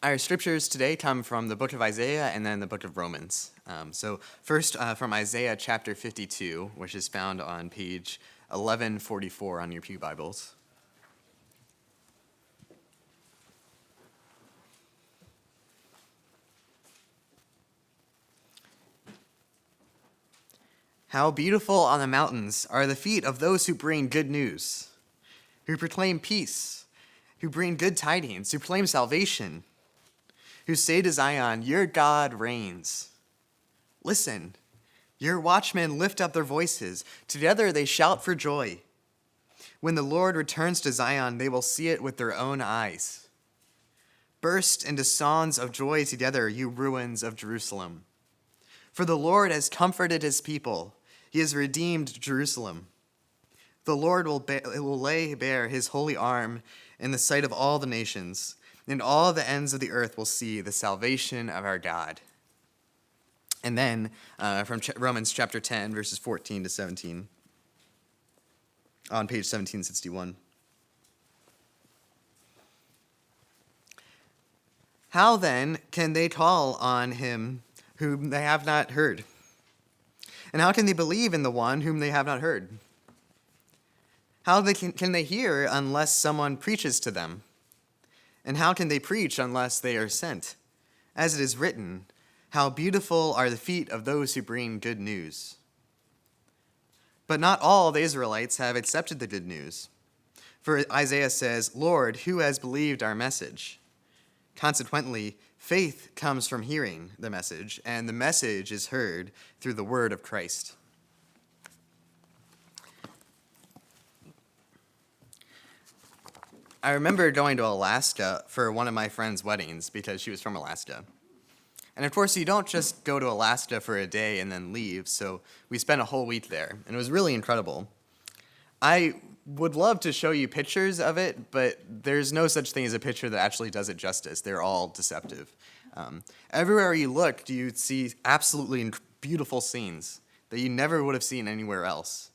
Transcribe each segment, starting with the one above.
Our scriptures today come from the book of Isaiah and then the book of Romans. First from Isaiah chapter 52, which is found on page 1144 on your Pew Bibles. How beautiful on the mountains are the feet of those who bring good news, who proclaim peace, who bring good tidings, who proclaim salvation, who say to Zion, your God reigns. Listen, your watchmen lift up their voices. Together they shout for joy. When the Lord returns to Zion, they will see it with their own eyes. Burst into songs of joy together, you ruins of Jerusalem. For the Lord has comforted his people. He has redeemed Jerusalem. The Lord will lay bare his holy arm in the sight of all the nations, and all the ends of the earth will see the salvation of our God. And then from Romans chapter 10, verses 14 to 17, on page 1761. How then can they call on him whom they have not heard? And how can they believe in the one whom they have not heard? How can they hear unless someone preaches to them? And how can they preach unless they are sent? As it is written, how beautiful are the feet of those who bring good news. But not all the Israelites have accepted the good news. For Isaiah says, Lord, who has believed our message? Consequently, faith comes from hearing the message, and the message is heard through the word of Christ. I remember going to Alaska for one of my friend's weddings because she was from Alaska. And of course, you don't just go to Alaska for a day and then leave, so we spent a whole week there, and it was really incredible. I would love to show you pictures of it, but there's no such thing as a picture that actually does it justice. They're all deceptive. Everywhere you look, you see absolutely beautiful scenes that you never would have seen anywhere else.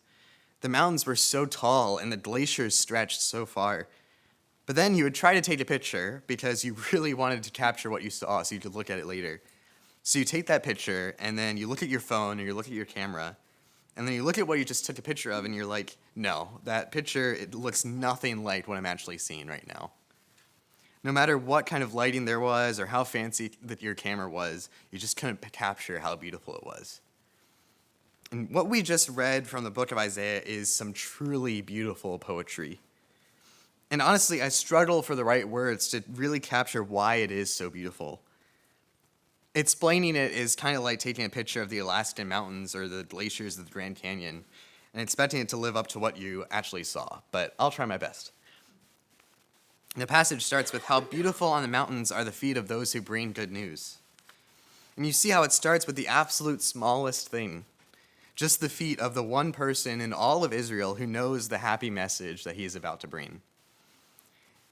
The mountains were so tall and the glaciers stretched so far. But then you would try to take a picture because you really wanted to capture what you saw so you could look at it later. So you take that picture, and then you look at your phone, or you look at your camera, and then you look at what you just took a picture of, and you're like, no, that picture, it looks nothing like what I'm actually seeing right now. No matter what kind of lighting there was or how fancy that your camera was, you just couldn't capture how beautiful it was. And what we just read from the book of Isaiah is some truly beautiful poetry. And honestly, I struggle for the right words to really capture why it is so beautiful. Explaining it is kind of like taking a picture of the Alaskan mountains or the glaciers of the Grand Canyon and expecting it to live up to what you actually saw, but I'll try my best. The passage starts with how beautiful on the mountains are the feet of those who bring good news. And you see how it starts with the absolute smallest thing, just the feet of the one person in all of Israel who knows the happy message that he is about to bring.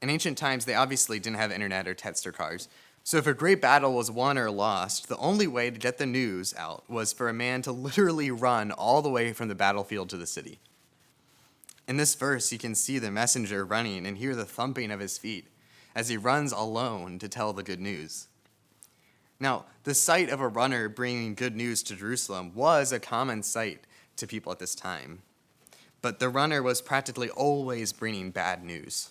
In ancient times, they obviously didn't have internet or text or cars. So if a great battle was won or lost, the only way to get the news out was for a man to literally run all the way from the battlefield to the city. In this verse, you can see the messenger running and hear the thumping of his feet as he runs alone to tell the good news. Now, the sight of a runner bringing good news to Jerusalem was a common sight to people at this time. But the runner was practically always bringing bad news.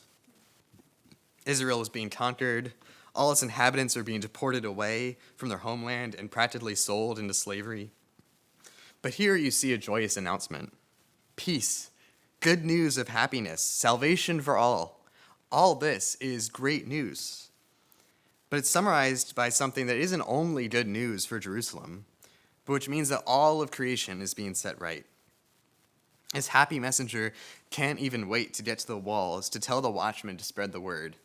Israel was being conquered. All its inhabitants were being deported away from their homeland and practically sold into slavery. But here you see a joyous announcement. Peace, good news of happiness, salvation for all. All this is great news. But it's summarized by something that isn't only good news for Jerusalem, but which means that all of creation is being set right. This happy messenger can't even wait to get to the walls to tell the watchmen to spread the word,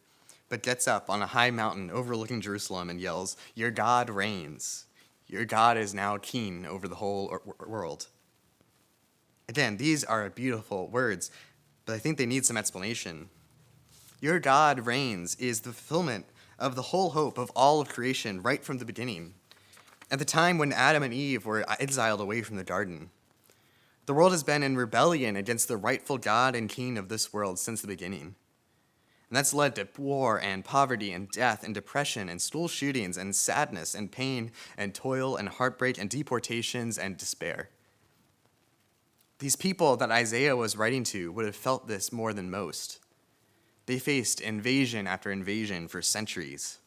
but gets up on a high mountain overlooking Jerusalem and yells, your God reigns. Your God is now king over the whole world. Again, these are beautiful words, but I think they need some explanation. Your God reigns is the fulfillment of the whole hope of all of creation right from the beginning. At the time when Adam and Eve were exiled away from the garden, the world has been in rebellion against the rightful God and king of this world since the beginning. And that's led to war and poverty and death and depression and school shootings and sadness and pain and toil and heartbreak and deportations and despair. These people that Isaiah was writing to would have felt this more than most. They faced invasion after invasion for centuries.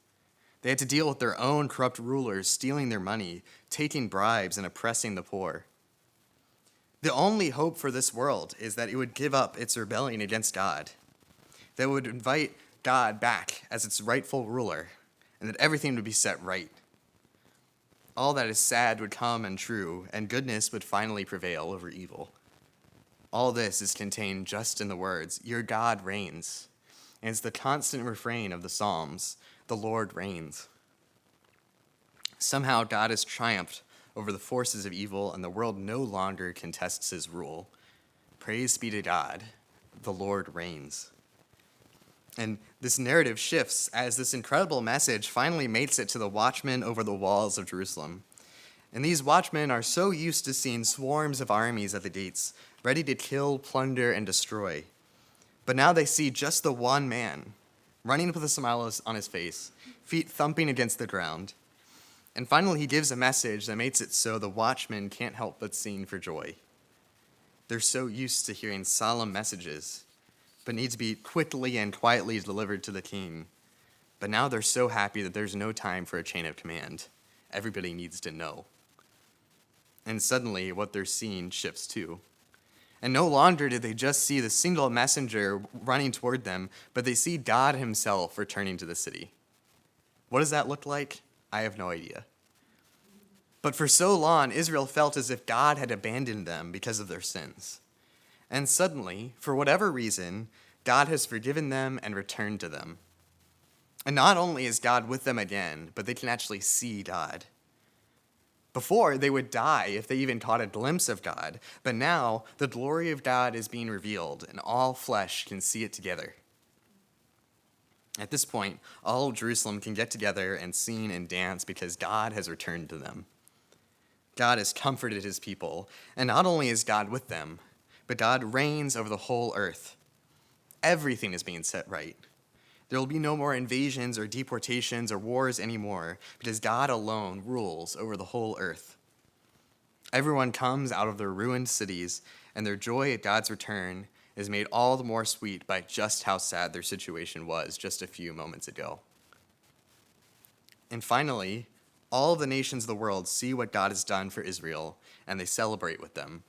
They had to deal with their own corrupt rulers stealing their money, taking bribes, and oppressing the poor. The only hope for this world is that it would give up its rebellion against God, that it would invite God back as its rightful ruler, and that everything would be set right. All that is sad would come and true, and goodness would finally prevail over evil. All this is contained just in the words, "Your God reigns." And it's the constant refrain of the Psalms, "The Lord reigns." Somehow God has triumphed over the forces of evil, and the world no longer contests his rule. Praise be to God, the Lord reigns. And this narrative shifts as this incredible message finally makes it to the watchmen over the walls of Jerusalem. And these watchmen are so used to seeing swarms of armies at the gates, ready to kill, plunder, and destroy. But now they see just the one man, running with a smile on his face, feet thumping against the ground. And finally, he gives a message that makes it so the watchmen can't help but sing for joy. They're so used to hearing solemn messages, but need to be quickly and quietly delivered to the king. But now they're so happy that there's no time for a chain of command. Everybody needs to know. And suddenly, what they're seeing shifts too. And no longer did they just see the single messenger running toward them, but they see God himself returning to the city. What does that look like? I have no idea. But for so long, Israel felt as if God had abandoned them because of their sins. And suddenly, for whatever reason, God has forgiven them and returned to them. And not only is God with them again, but they can actually see God. Before, they would die if they even caught a glimpse of God, but now the glory of God is being revealed, and all flesh can see it together. At this point, all of Jerusalem can get together and sing and dance because God has returned to them. God has comforted his people, and not only is God with them, but God reigns over the whole earth. Everything is being set right. There will be no more invasions or deportations or wars anymore, because God alone rules over the whole earth. Everyone comes out of their ruined cities, and their joy at God's return is made all the more sweet by just how sad their situation was just a few moments ago. And finally, all of the nations of the world see what God has done for Israel, and they celebrate with them.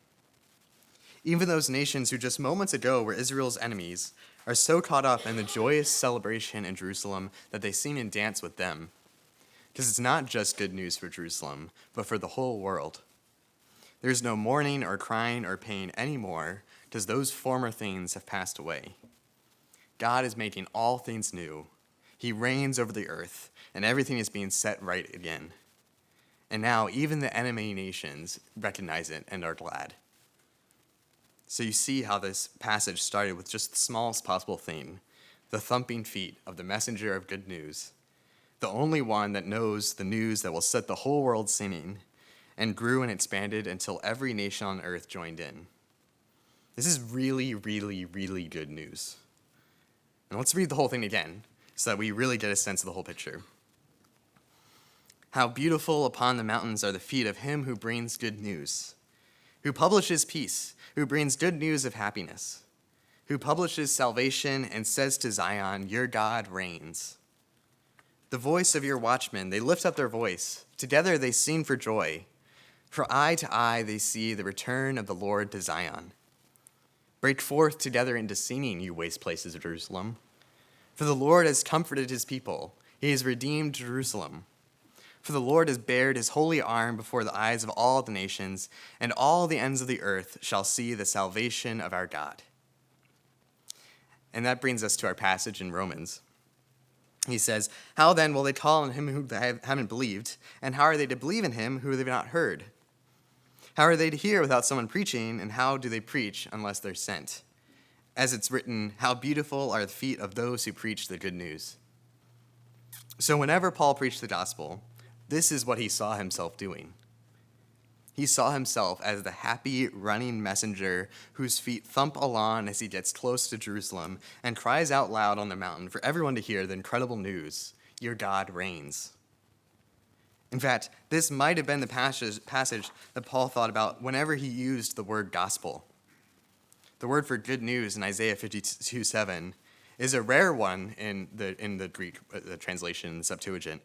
Even those nations who just moments ago were Israel's enemies are so caught up in the joyous celebration in Jerusalem that they sing and dance with them. Because it's not just good news for Jerusalem, but for the whole world. There's no mourning or crying or pain anymore, because those former things have passed away. God is making all things new. He reigns over the earth, and everything is being set right again. And now even the enemy nations recognize it and are glad. So you see how this passage started with just the smallest possible thing, the thumping feet of the messenger of good news, the only one that knows the news that will set the whole world singing, and grew and expanded until every nation on earth joined in. This is really, really, really good news. And let's read the whole thing again so that we really get a sense of the whole picture. How beautiful upon the mountains are the feet of him who brings good news, who publishes peace, who brings good news of happiness, who publishes salvation and says to Zion, your God reigns. The voice of your watchmen, they lift up their voice. Together they sing for joy. For eye to eye they see the return of the Lord to Zion. Break forth together into singing, you waste places of Jerusalem. For the Lord has comforted his people. He has redeemed Jerusalem. For the Lord has bared his holy arm before the eyes of all the nations, and all the ends of the earth shall see the salvation of our God. And that brings us to our passage in Romans. He says, how then will they call on him who they haven't believed? And how are they to believe in him who they've not heard? How are they to hear without someone preaching? And how do they preach unless they're sent? As it's written, how beautiful are the feet of those who preach the good news. So whenever Paul preached the gospel, this is what he saw himself doing. He saw himself as the happy, running messenger whose feet thump along as he gets close to Jerusalem and cries out loud on the mountain for everyone to hear the incredible news: your God reigns. In fact, this might have been the passage that Paul thought about whenever he used the word gospel. The word for good news in Isaiah 52:7 is a rare one in the Greek translation, the Septuagint.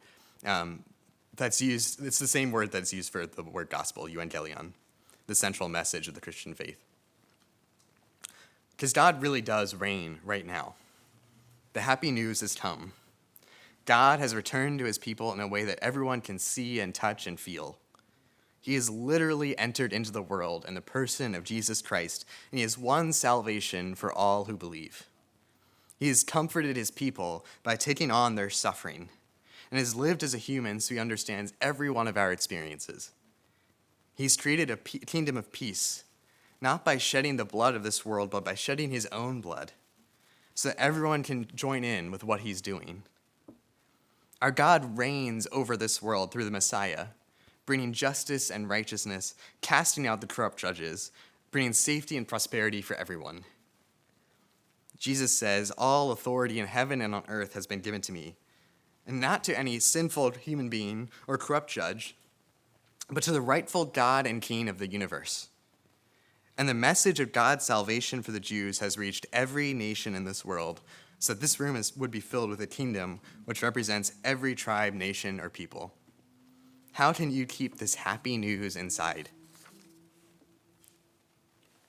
That's used. It's the same word that's used for the word gospel, euangelion, the central message of the Christian faith. Because God really does reign right now. The happy news has come. God has returned to his people in a way that everyone can see and touch and feel. He has literally entered into the world in the person of Jesus Christ, and he has won salvation for all who believe. He has comforted his people by taking on their suffering, and has lived as a human so he understands every one of our experiences. He's created a kingdom of peace, not by shedding the blood of this world, but by shedding his own blood, so that everyone can join in with what he's doing. Our God reigns over this world through the Messiah, bringing justice and righteousness, casting out the corrupt judges, bringing safety and prosperity for everyone. Jesus says, "All authority in heaven and on earth has been given to me," and not to any sinful human being or corrupt judge, but to the rightful God and King of the universe. And the message of God's salvation for the Jews has reached every nation in this world, so that this room would be filled with a kingdom which represents every tribe, nation, or people. How can you keep this happy news inside?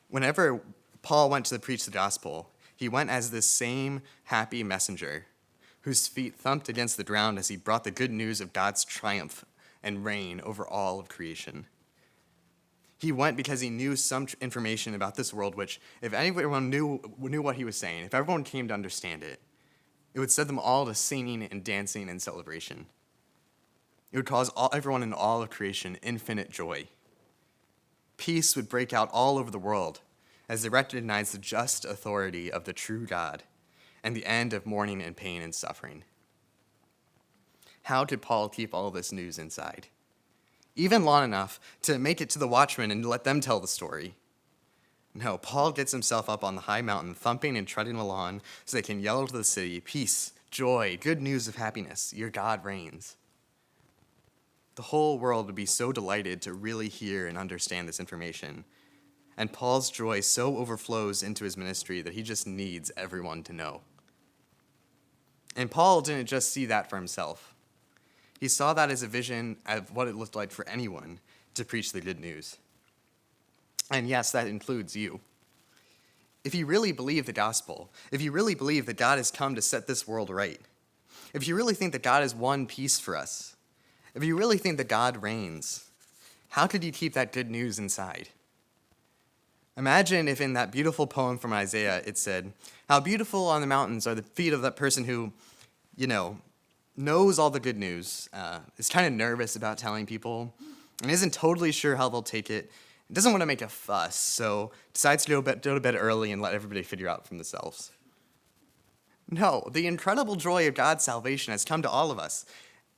Whenever Paul went to preach the gospel, he went as this same happy messenger whose feet thumped against the ground as he brought the good news of God's triumph and reign over all of creation. He went because he knew some information about this world, which, if anyone knew what he was saying, if everyone came to understand it, it would set them all to singing and dancing and celebration. It would cause everyone in all of creation infinite joy. Peace would break out all over the world as they recognized the just authority of the true God and the end of mourning and pain and suffering. How did Paul keep all this news inside? Even long enough to make it to the watchmen and let them tell the story. No, Paul gets himself up on the high mountain, thumping and treading along so they can yell to the city, "Peace, joy, good news of happiness, your God reigns." The whole world would be so delighted to really hear and understand this information. And Paul's joy so overflows into his ministry that he just needs everyone to know. And Paul didn't just see that for himself. He saw that as a vision of what it looked like for anyone to preach the good news. And yes, that includes you. If you really believe the gospel, if you really believe that God has come to set this world right, if you really think that God has won peace for us, if you really think that God reigns, how could you keep that good news inside? Imagine if in that beautiful poem from Isaiah it said, "How beautiful on the mountains are the feet of that person who, knows all the good news, is kind of nervous about telling people, and isn't totally sure how they'll take it, doesn't want to make a fuss, so decides to go to bed early and let everybody figure out for themselves." No, the incredible joy of God's salvation has come to all of us,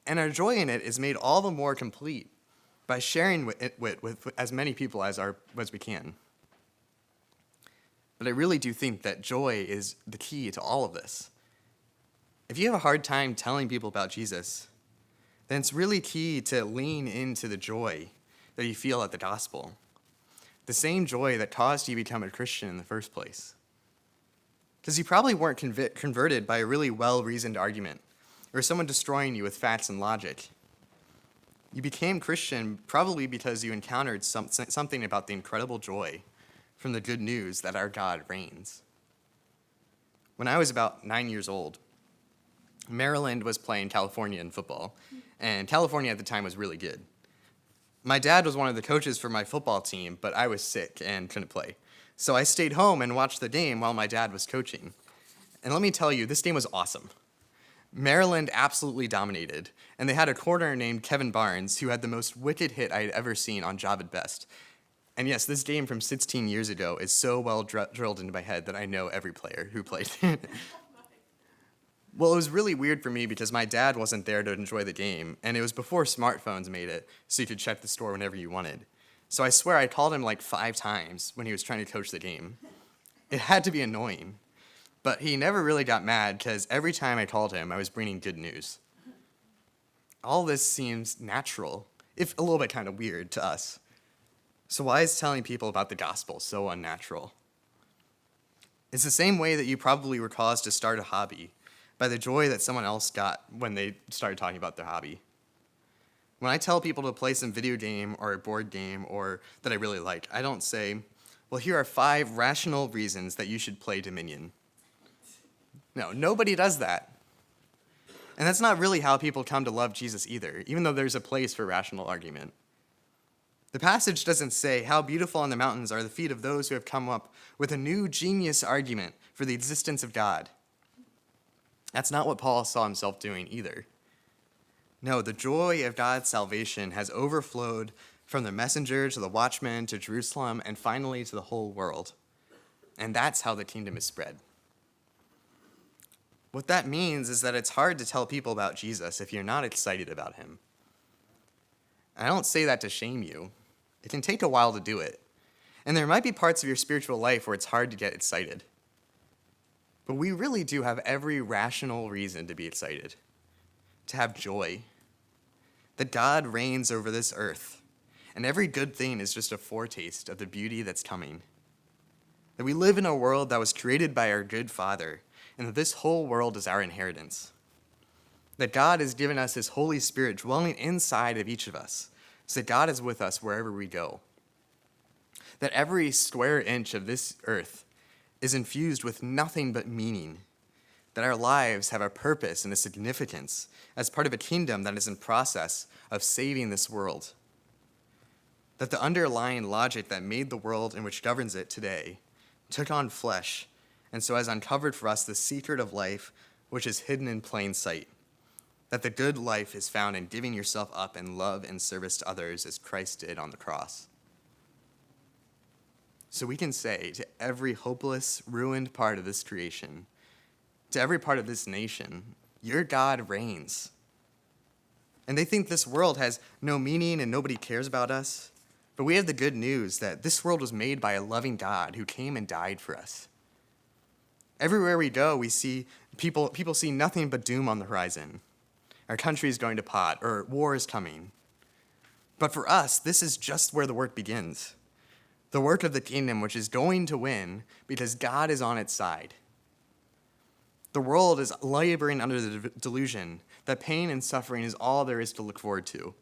and our joy in it is made all the more complete by sharing it with as many people as we can. But I really do think that joy is the key to all of this. If you have a hard time telling people about Jesus, then it's really key to lean into the joy that you feel at the gospel. The same joy that caused you to become a Christian in the first place. Because you probably weren't converted by a really well-reasoned argument or someone destroying you with facts and logic. You became Christian probably because you encountered something about the incredible joy from the good news that our God reigns. When I was about 9 years old, Maryland was playing California in football, and California at the time was really good. My dad was one of the coaches for my football team, but I was sick and couldn't play. So I stayed home and watched the game while my dad was coaching. And let me tell you, this game was awesome. Maryland absolutely dominated, and they had a corner named Kevin Barnes who had the most wicked hit I had ever seen on job at best. And yes, this game from 16 years ago is so well drilled into my head that I know every player who played. Well, it was really weird for me because my dad wasn't there to enjoy the game, and it was before smartphones made it, so you could check the score whenever you wanted. So I swear I called him like 5 times when he was trying to coach the game. It had to be annoying. But he never really got mad because every time I called him, I was bringing good news. All this seems natural, if a little bit kind of weird to us. So why is telling people about the gospel so unnatural? It's the same way that you probably were caused to start a hobby by the joy that someone else got when they started talking about their hobby. When I tell people to play some video game or a board game or that I really like, I don't say, well, here are 5 rational reasons that you should play Dominion. No, nobody does that. And that's not really how people come to love Jesus either, even though there's a place for rational argument. The passage doesn't say, how beautiful on the mountains are the feet of those who have come up with a new genius argument for the existence of God. That's not what Paul saw himself doing either. No, the joy of God's salvation has overflowed from the messenger to the watchman to Jerusalem and finally to the whole world. And that's how the kingdom is spread. What that means is that it's hard to tell people about Jesus if you're not excited about him. I don't say that to shame you. It can take a while to do it. And there might be parts of your spiritual life where it's hard to get excited. But we really do have every rational reason to be excited, to have joy, that God reigns over this earth, and every good thing is just a foretaste of the beauty that's coming. That we live in a world that was created by our good Father, and that this whole world is our inheritance. That God has given us his Holy Spirit dwelling inside of each of us, so that God is with us wherever we go. That every square inch of this earth is infused with nothing but meaning. That our lives have a purpose and a significance as part of a kingdom that is in process of saving this world. That the underlying logic that made the world and which governs it today took on flesh, and so has uncovered for us the secret of life which is hidden in plain sight. That the good life is found in giving yourself up in love and service to others as Christ did on the cross. So we can say to every hopeless, ruined part of this creation, to every part of this nation, your God reigns. And they think this world has no meaning and nobody cares about us. But we have the good news that this world was made by a loving God who came and died for us. Everywhere we go, we see people see nothing but doom on the horizon. Our country is going to pot, or war is coming. But for us, this is just where the work begins. The work of the kingdom, which is going to win because God is on its side. The world is laboring under the delusion that pain and suffering is all there is to look forward to.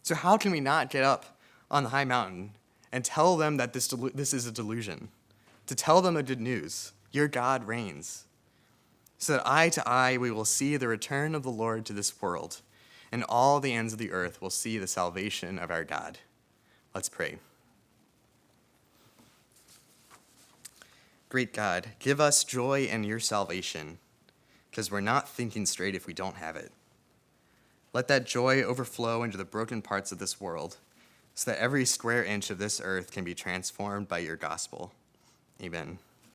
So how can we not get up on the high mountain and tell them that this is a delusion? To tell them the good news, your God reigns. So that eye to eye we will see the return of the Lord to this world, and all the ends of the earth will see the salvation of our God. Let's pray. Great God, give us joy in your salvation, because we're not thinking straight if we don't have it. Let that joy overflow into the broken parts of this world, so that every square inch of this earth can be transformed by your gospel. Amen.